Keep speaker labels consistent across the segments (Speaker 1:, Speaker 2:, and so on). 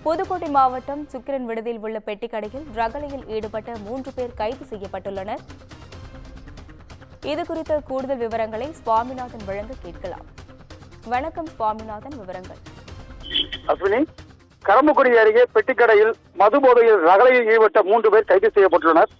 Speaker 1: புதுக்கோட்டை மாவட்டம் சுக்கிரன் விடுதியில் உள்ள பெட்டிக்கடையில் ரகளையில் ஈடுபட்ட 3 பேர் கைது செய்யப்பட்டுள்ளனர். இதுகுறித்த கூடுதல் விவரங்களை சுவாமிநாதன் வழங்க கேட்கலாம். வணக்கம் சுவாமிநாதன், விவரங்கள்.
Speaker 2: அஸ்வினி, கரம்பக்குடி அருகே பெட்டிக்கடையில் மது போதையில் ரகளையில் ஈடுபட்ட 3 பேர் கைது செய்யப்பட்டுள்ளனர்.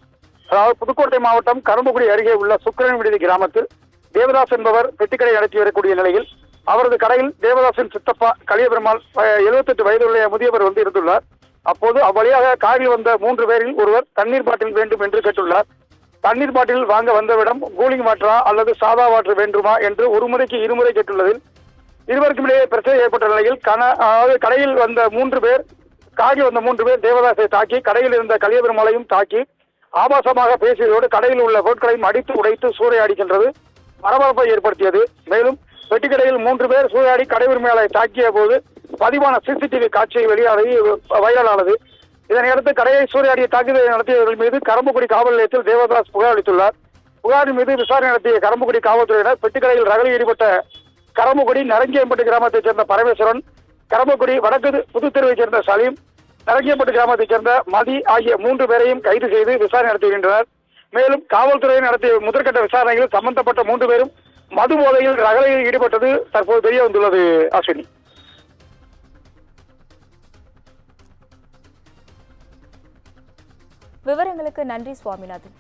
Speaker 2: அதாவது புதுக்கோட்டை மாவட்டம் கரம்பக்குடி அருகே உள்ள சுக்கிரன் விடுதி கிராமத்தில் தேவதாஸ் என்பவர் பெட்டிக்கடை நடத்தி வரக்கூடிய நிலையில் அவரது கடையில் தேவதாசின் சித்தப்பா கலியபெருமாள் 78 வயதுள்ள முதியவர் இருந்துள்ளார். அப்போது அவ்வழியாக காரில் வந்த 3 பேரில் ஒருவர் தண்ணீர் பாட்டில் வேண்டும் என்று கேட்டுள்ளார். தண்ணீர் பாட்டில் வாங்க வந்தவிடம் கூலிங் வாட்டரா அல்லது சாதா வாட்டர் வேண்டுமா என்று ஒரு முறைக்கு இருமுறை கேட்டுள்ளதில் இருவருக்கும் இடையே பிரச்சனை ஏற்பட்ட நிலையில் கடையில் வந்த 3 பேர் காரில் வந்த 3 பேர் தேவதாசை தாக்கி கடையில் இருந்த கலியபெருமாளையும் தாக்கி ஆபாசமாக பேசியதோடு கடையில் உள்ள பொருட்களையும் அடித்து உடைத்து சூறையாடிக்கின்றது பரபரப்பை ஏற்படுத்தியது. மேலும் பெட்டிக்கடையில் 3 பேர் சூறையாடி கடை உரிமையாளரை தாக்கிய போது பதிவான சிசிடிவி காட்சி வெளியாகி வைரலானது. இதனையடுத்து கடையை சூறையாடிய தாக்குதலை நடத்தியவர்கள் மீது கரம்பக்குடி காவல் நிலையத்தில் தேவதாஸ் புகார் அளித்துள்ளார். புகாரின் மீது விசாரணை நடத்திய கரம்பக்குடி காவல்துறையினர் பெட்டிக்கடையில் ரகளையில் ஈடுபட்ட கரம்பக்குடி நரங்கியம்பட்டு கிராமத்தைச் சேர்ந்த பரமேஸ்வரன், கரம்பக்குடி வடக்கு புதுத்தெருவைச் சேர்ந்த சலீம், நரங்கியம்பட்டு கிராமத்தைச் சேர்ந்த மதி ஆகிய 3 பேரையும் கைது செய்து விசாரணை நடத்தி வருகின்றனர். மேலும் காவல்துறையினர் நடத்திய முதற்கட்ட விசாரணையில் சம்பந்தப்பட்ட 3 பேரும் மது போதையில் ரகளையில் ஈடுபட்டது தற்போது தெரிய வந்துள்ளது. அஸ்வினி,
Speaker 1: விவரங்களுக்கு நன்றி சுவாமிநாதன்.